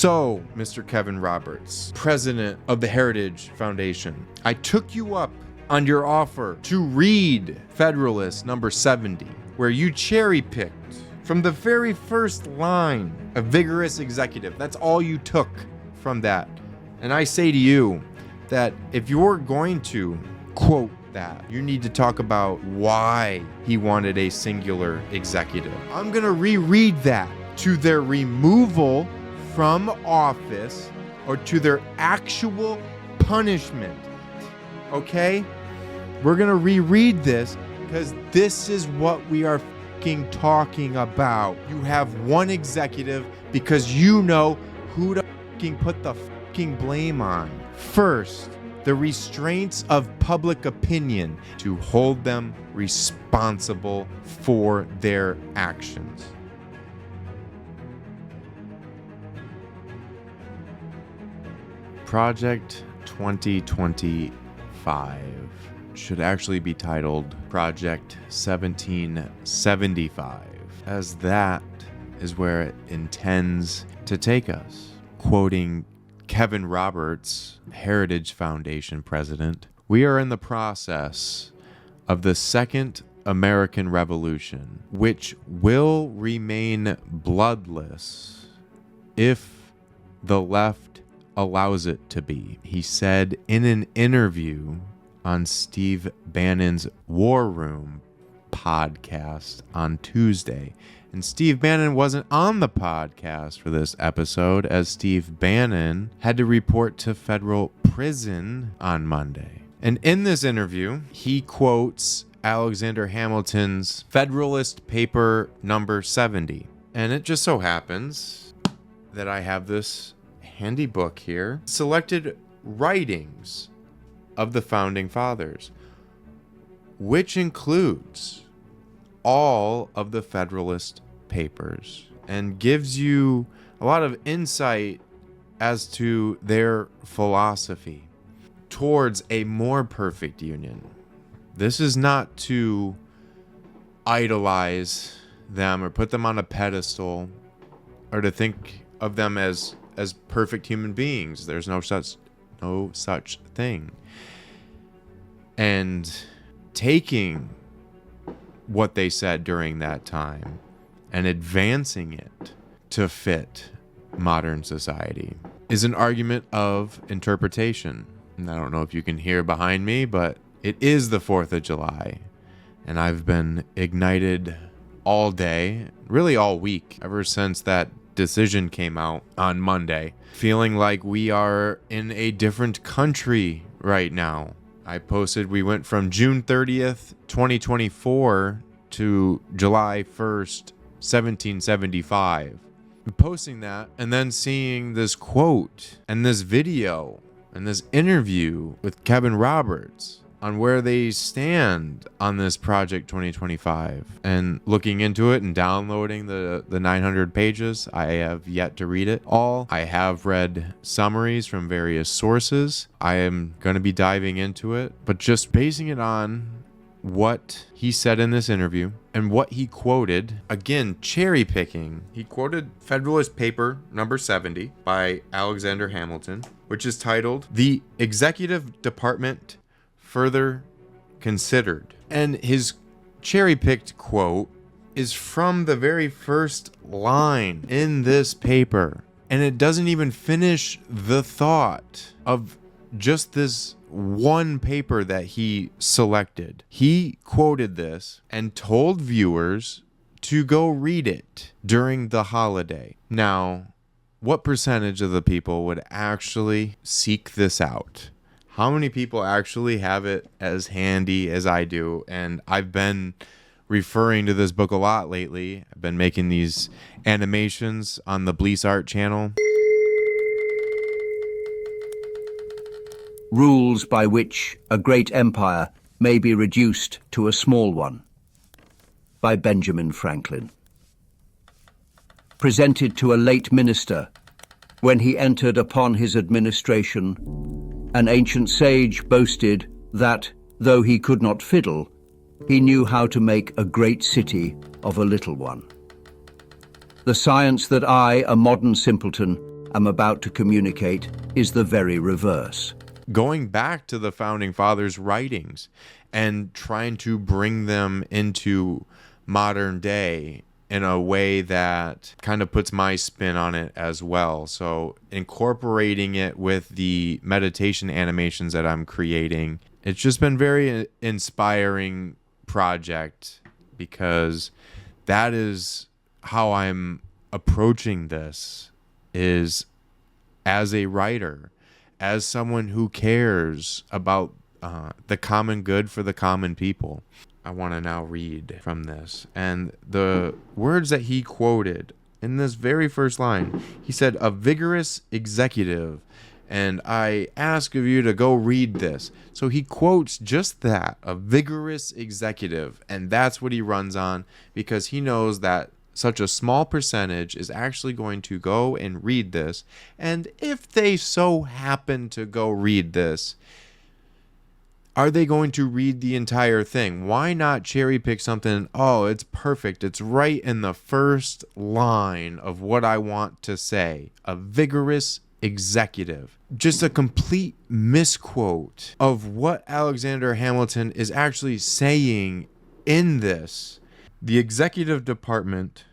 So, Mr. Kevin Roberts, president of the Heritage Foundation, I took you up on your offer to read Federalist number 70, where you cherry-picked from the very first line, a vigorous executive. That's all you took from that. And I say to you that if you're going to quote that, you need to talk about why he wanted a singular executive. I'm going to reread that to their removal from office or to their actual punishment. Okay? We're going to reread this because this is what we are talking about. You have one executive because you know who to put the blame on. First, the restraints of public opinion to hold them responsible for their actions. Project 2025 should actually be titled Project 1775, as that is where it intends to take us. Quoting Kevin Roberts, Heritage Foundation president, we are in the process of the Second American Revolution, which will remain bloodless if the left allows it to be, he said in an interview on Steve Bannon's War Room podcast on Tuesday. And Steve Bannon wasn't on the podcast for this episode, as Steve Bannon had to report to federal prison on Monday. And in this interview, he quotes Alexander Hamilton's Federalist paper number 70. And it just so happens that I have this handy book here, selected writings of the Founding Fathers, which includes all of the Federalist Papers and gives you a lot of insight as to their philosophy towards a more perfect union. This is not to idolize them or put them on a pedestal or to think of them as perfect human beings. There's no such thing. And taking what they said during that time and advancing it to fit modern society is an argument of interpretation. And I don't know if you can hear behind me, but it is the 4th of July. And I've been ignited all day, really all week, ever since that decision came out on Monday, feeling like we are in a different country right now. I posted we went from June 30th, 2024 to July 1st, 1775. Posting that and then seeing this quote and this video and this interview with Kevin Roberts on where they stand on this Project 2025 and looking into it and downloading the 900 pages. I have yet to read it all. I have read summaries from various sources. I am going to be diving into it, but just basing it on what he said in this interview and what he quoted, again, cherry picking. He quoted Federalist Paper number 70 by Alexander Hamilton, which is titled "The Executive Department Further Considered." And his cherry-picked quote is from the very first line in this paper. And it doesn't even finish the thought of just this one paper that he selected. He quoted this and told viewers to go read it during the holiday. Now, what percentage of the people would actually seek this out? How many people actually have it as handy as I do? And I've been referring to this book a lot lately. I've been making these animations on the Blease Art channel. Rules by which a great empire may be reduced to a small one, by Benjamin Franklin. Presented to a late minister when he entered upon his administration, an ancient sage boasted that, though he could not fiddle, he knew how to make a great city of a little one. The science that I, a modern simpleton, am about to communicate is the very reverse. Going back to the Founding Fathers' writings and trying to bring them into modern day in a way that kind of puts my spin on it as well. So incorporating it with the meditation animations that I'm creating, it's just been very inspiring project, because that is how I'm approaching this, is as a writer, as someone who cares about the common good for the common people. I want to now read from this. And the words that he quoted in this very first line, he said, "a vigorous executive." And I ask of you to go read this. So he quotes just that, a vigorous executive. And that's what he runs on, because he knows that such a small percentage is actually going to go and read this. And if they so happen to go read this, are they going to read the entire thing? Why not cherry pick something? Oh, it's perfect. It's right in the first line of what I want to say. A vigorous executive. Just a complete misquote of what Alexander Hamilton is actually saying in this. The executive department,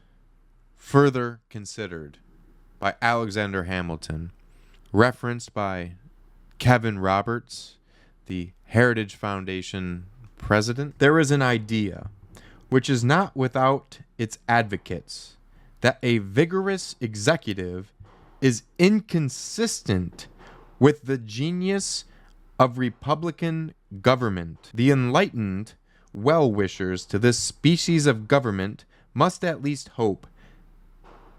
further considered by Alexander Hamilton, referenced by Kevin Roberts, the Heritage Foundation president. There is an idea, which is not without its advocates, that a vigorous executive is inconsistent with the genius of Republican government. The enlightened well-wishers to this species of government must at least hope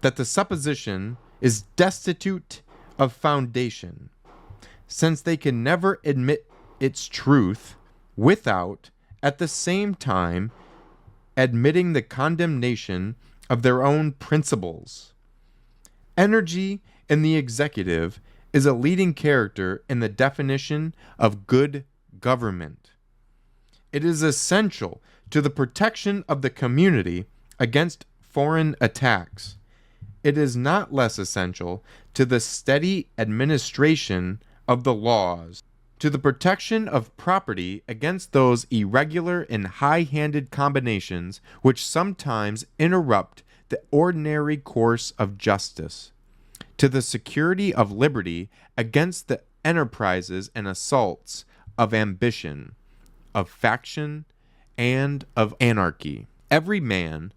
that the supposition is destitute of foundation, since they can never admit its truth without, at the same time, admitting the condemnation of their own principles. Energy in the executive is a leading character in the definition of good government. It is essential to the protection of the community against foreign attacks. It is not less essential to the steady administration of the laws, to the protection of property against those irregular and high-handed combinations which sometimes interrupt the ordinary course of justice, to the security of liberty against the enterprises and assaults of ambition, of faction, and of anarchy. Every man,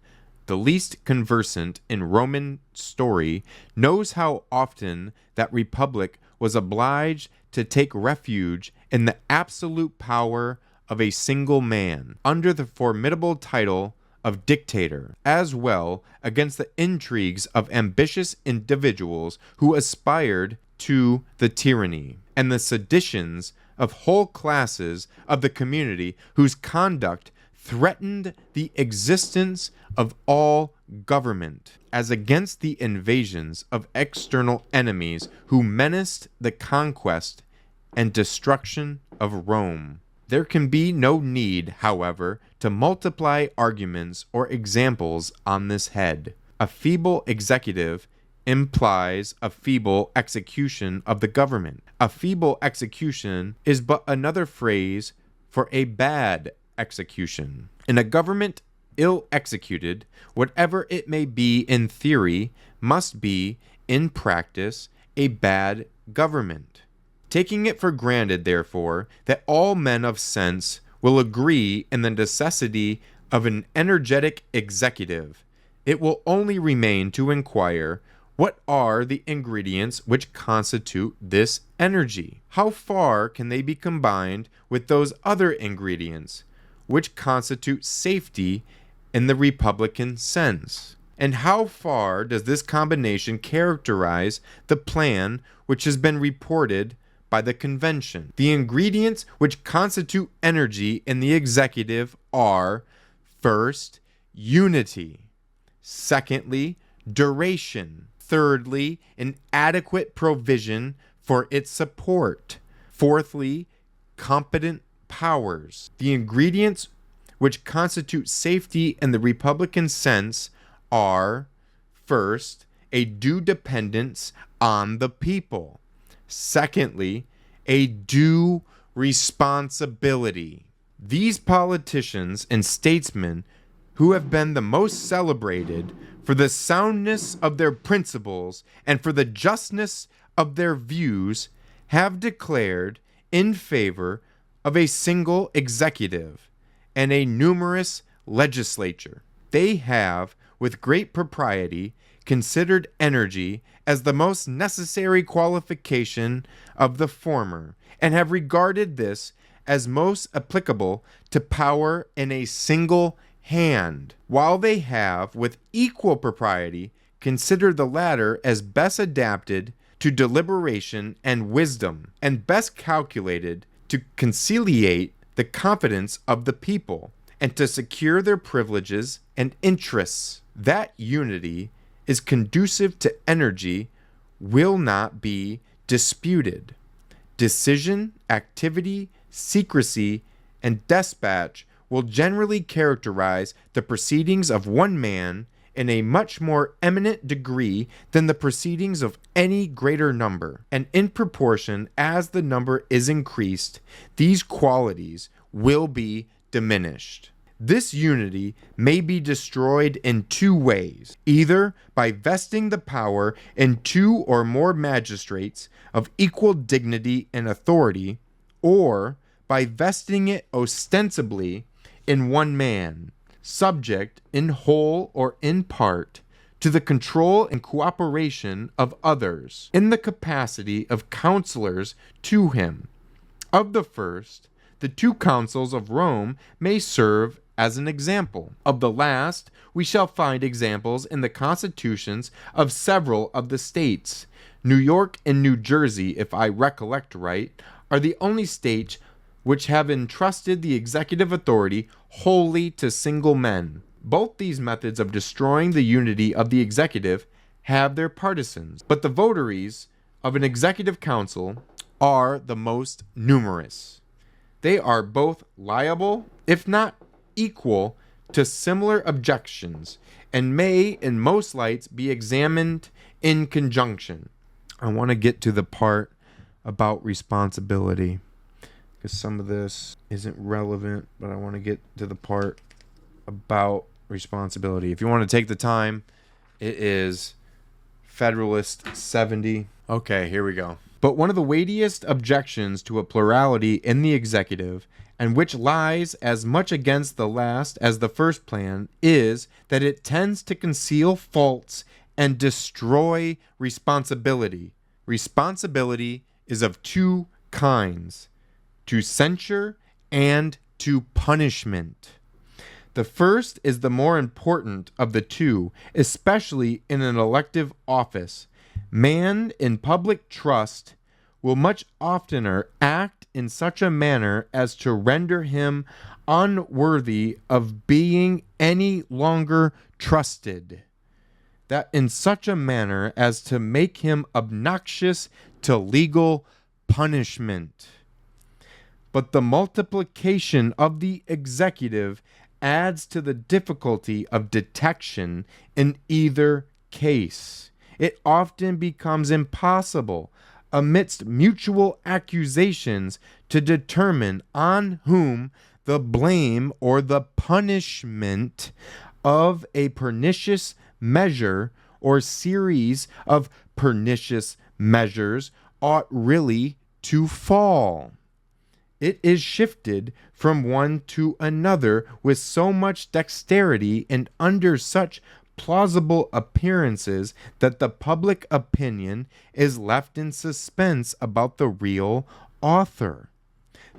the least conversant in Roman story, knows how often that republic was obliged to take refuge in the absolute power of a single man, under the formidable title of dictator, as well against the intrigues of ambitious individuals who aspired to the tyranny, and the seditions of whole classes of the community whose conduct threatened the existence of all government, as against the invasions of external enemies who menaced the conquest and destruction of Rome. There can be no need, however, to multiply arguments or examples on this head. A feeble executive implies a feeble execution of the government. A feeble execution is but another phrase for a bad execution. In a government ill executed, whatever it may be in theory, must be, in practice, a bad government. Taking it for granted, therefore, that all men of sense will agree in the necessity of an energetic executive, it will only remain to inquire what are the ingredients which constitute this energy. How far can they be combined with those other ingredients which constitute safety in the Republican sense? And how far does this combination characterize the plan which has been reported by the convention? The ingredients which constitute energy in the executive are, first, unity; secondly, duration; thirdly, an adequate provision for its support; fourthly, competent powers. The ingredients which constitute safety in the Republican sense are, first, a due dependence on the people. Secondly, a due responsibility. These politicians and statesmen who have been the most celebrated for the soundness of their principles and for the justness of their views have declared in favor of a single executive and a numerous legislature. They have, with great propriety, considered energy as the most necessary qualification of the former, and have regarded this as most applicable to power in a single hand, while they have, with equal propriety, considered the latter as best adapted to deliberation and wisdom, and best calculated to conciliate the confidence of the people, and to secure their privileges and interests. That unity is conducive to energy will not be disputed. Decision, activity, secrecy, and dispatch will generally characterize the proceedings of one man in a much more eminent degree than the proceedings of any greater number. And in proportion as the number is increased, these qualities will be diminished. This unity may be destroyed in two ways, either by vesting the power in two or more magistrates of equal dignity and authority, or by vesting it ostensibly in one man, subject in whole or in part to the control and cooperation of others, in the capacity of counselors to him. Of the first, the two councils of Rome may serve as an example. Of the last, we shall find examples in the constitutions of several of the states. New York and New Jersey, if I recollect right, are the only states which have entrusted the executive authority wholly to single men. Both these methods of destroying the unity of the executive have their partisans, but the votaries of an executive council are the most numerous. They are both liable, if not equal, to similar objections, and may in most lights be examined in conjunction. I want to get to the part about responsibility, because some of this isn't relevant, but I want to get to the part about responsibility. If you want to take the time, it is Federalist 70. Okay, here we go. But one of the weightiest objections to a plurality in the executive, and which lies as much against the last as the first plan, is that it tends to conceal faults and destroy responsibility. Responsibility is of two kinds: to censure and to punishment. The first is the more important of the two, especially in an elective office. Man in public trust will much oftener act in such a manner as to render him unworthy of being any longer trusted, that in such a manner as to make him obnoxious to legal punishment. But the multiplication of the executive adds to the difficulty of detection in either case. It often becomes impossible, amidst mutual accusations, to determine on whom the blame or the punishment of a pernicious measure or series of pernicious measures ought really to fall. It is shifted from one to another with so much dexterity and under such plausible appearances that the public opinion is left in suspense about the real author.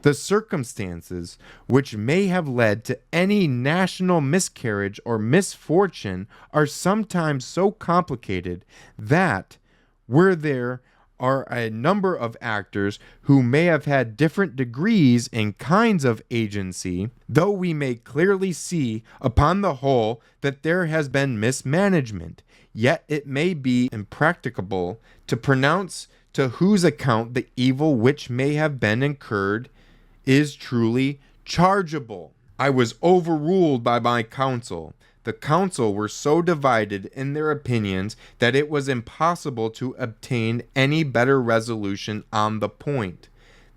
The circumstances which may have led to any national miscarriage or misfortune are sometimes so complicated that, where there are a number of actors who may have had different degrees and kinds of agency, though we may clearly see upon the whole that there has been mismanagement, yet it may be impracticable to pronounce to whose account the evil which may have been incurred is truly chargeable. I was overruled by my counsel. The council were so divided in their opinions that it was impossible to obtain any better resolution on the point.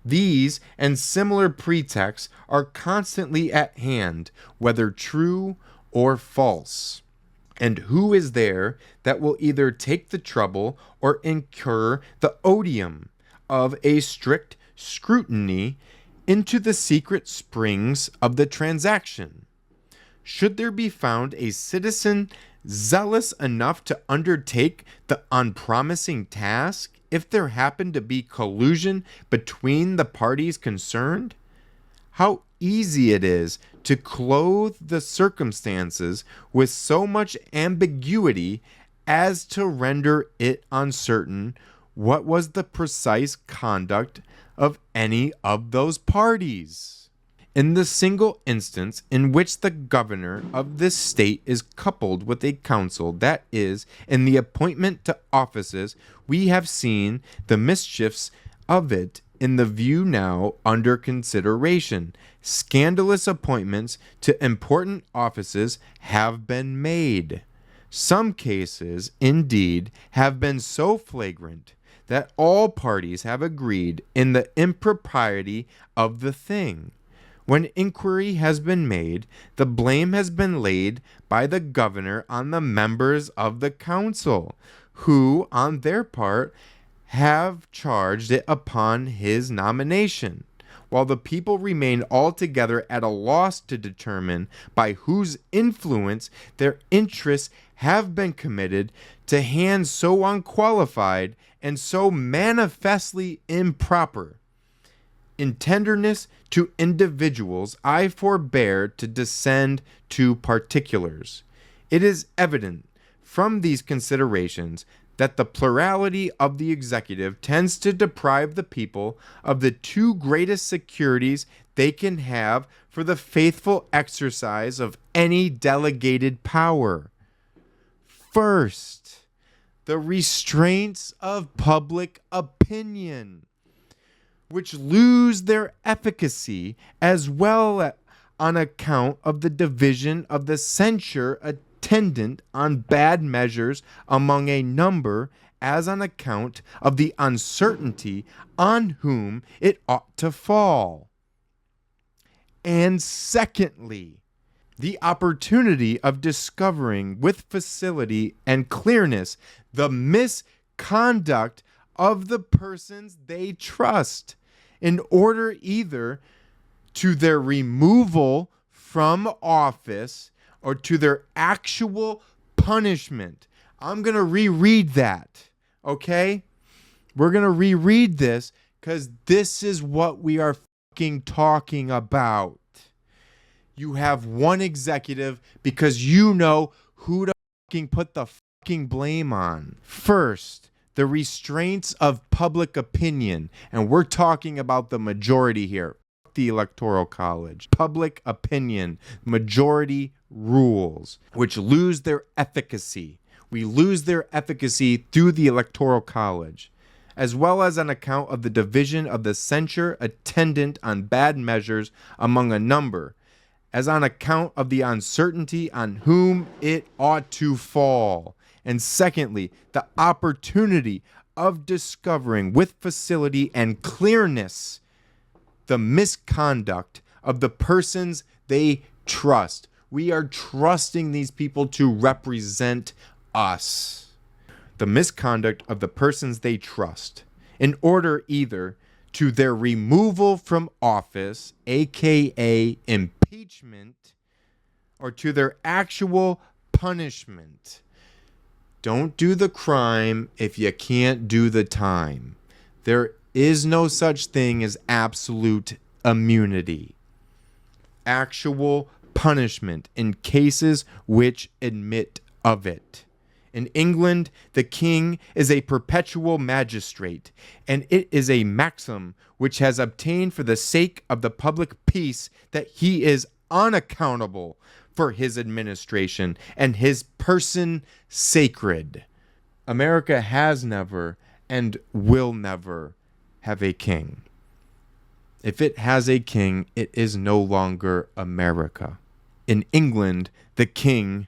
These and similar pretexts are constantly at hand, whether true or false. And who is there that will either take the trouble or incur the odium of a strict scrutiny into the secret springs of the transaction? Should there be found a citizen zealous enough to undertake the unpromising task, if there happen to be collusion between the parties concerned? How easy it is to clothe the circumstances with so much ambiguity as to render it uncertain what was the precise conduct of any of those parties. In the single instance in which the governor of this state is coupled with a council, that is, in the appointment to offices, we have seen the mischiefs of it in the view now under consideration. Scandalous appointments to important offices have been made. Some cases, indeed, have been so flagrant that all parties have agreed in the impropriety of the thing. When inquiry has been made, the blame has been laid by the governor on the members of the council, who, on their part, have charged it upon his nomination, while the people remain altogether at a loss to determine by whose influence their interests have been committed to hands so unqualified and so manifestly improper. In tenderness to individuals, I forbear to descend to particulars. It is evident from these considerations that the plurality of the executive tends to deprive the people of the two greatest securities they can have for the faithful exercise of any delegated power. First, the restraints of public opinion, which lose their efficacy as well on account of the division of the censure attendant on bad measures among a number, as on account of the uncertainty on whom it ought to fall. And secondly, the opportunity of discovering with facility and clearness the misconduct of the persons they trust, in order either to their removal from office or to their actual punishment. I'm going to reread that, okay? We're going to reread this because this is what we are fucking talking about. You have one executive because you know who to fucking put the fucking blame on. First, the restraints of public opinion, and we're talking about the majority here, the Electoral College. Public opinion, majority rules, which lose their efficacy. We lose their efficacy through the Electoral College, as well as on account of the division of the censure attendant on bad measures among a number, as on account of the uncertainty on whom it ought to fall. And secondly, the opportunity of discovering with facility and clearness the misconduct of the persons they trust. We are trusting these people to represent us. The misconduct of the persons they trust, in order either to their removal from office, aka impeachment, or to their actual punishment. Don't do the crime if you can't do the time. There is no such thing as absolute immunity. Actual punishment in cases which admit of it. In England, the king is a perpetual magistrate, and it is a maxim which has obtained for the sake of the public peace that he is unaccountable for his administration and his person sacred. America has never and will never have a king. If it has a king, it is no longer America. In England, the king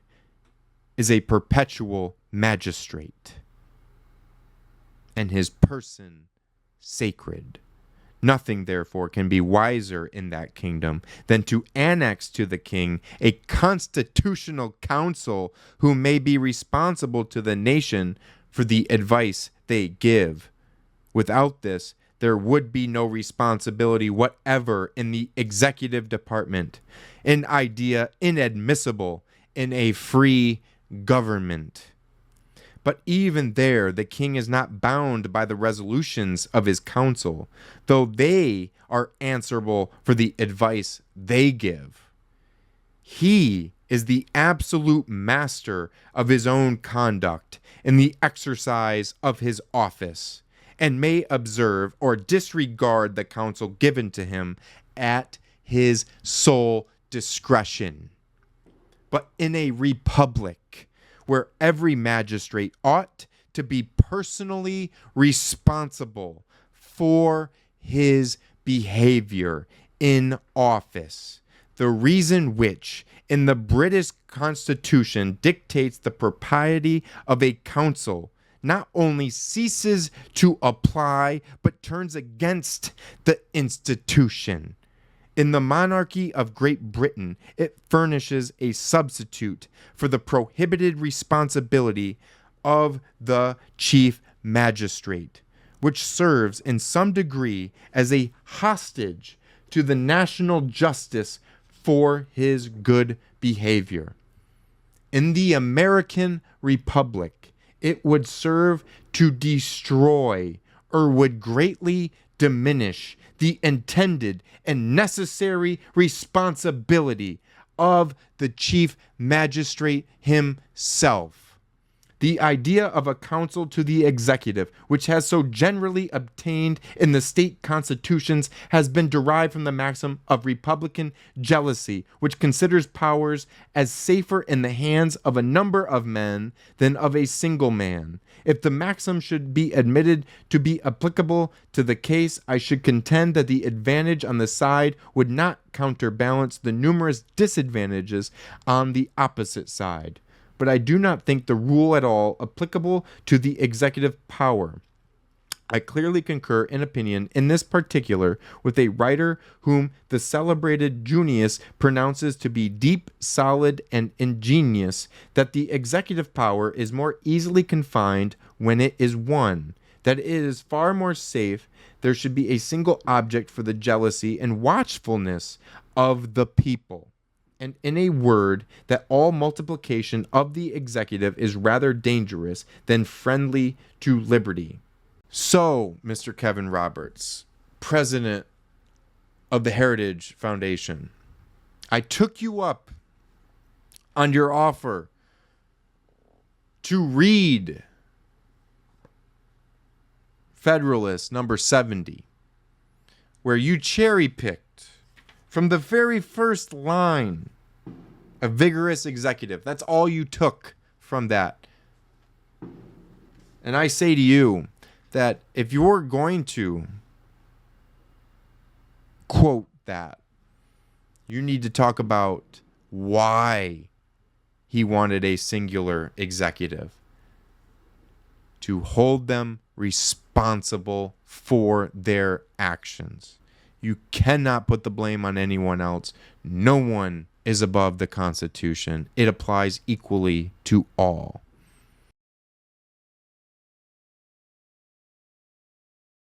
is a perpetual magistrate, and his person sacred. Nothing, therefore, can be wiser in that kingdom than to annex to the king a constitutional council who may be responsible to the nation for the advice they give. Without this, there would be no responsibility whatever in the executive department, an idea inadmissible in a free government. But even there, the king is not bound by the resolutions of his council, though they are answerable for the advice they give. He is the absolute master of his own conduct in the exercise of his office, and may observe or disregard the counsel given to him at his sole discretion. But in a republic, where every magistrate ought to be personally responsible for his behavior in office, the reason which in the British Constitution dictates the propriety of a council not only ceases to apply, but turns against the institution. In the monarchy of Great Britain, it furnishes a substitute for the prohibited responsibility of the chief magistrate, which serves in some degree as a hostage to the national justice for his good behavior. In the American Republic, it would serve to destroy or would greatly diminish the intended and necessary responsibility of the chief magistrate himself. The idea of a council to the executive, which has so generally obtained in the state constitutions, has been derived from the maxim of republican jealousy, which considers powers as safer in the hands of a number of men than of a single man. If the maxim should be admitted to be applicable to the case, I should contend that the advantage on the side would not counterbalance the numerous disadvantages on the opposite side. But I do not think the rule at all applicable to the executive power. I clearly concur in opinion in this particular with a writer whom the celebrated Junius pronounces to be deep, solid, and ingenious, that the executive power is more easily confined when it is one, that it is far more safe there should be a single object for the jealousy and watchfulness of the people. And in a word, that all multiplication of the executive is rather dangerous than friendly to liberty. So, Mr. Kevin Roberts, president of the Heritage Foundation, I took you up on your offer to read Federalist number 70, where you cherry-picked from the very first line a vigorous executive. That's all you took from that. And I say to you that if you're going to quote that, you need to talk about why he wanted a singular executive, to hold them responsible for their actions. You cannot put the blame on anyone else. No one is above the Constitution. It applies equally to all.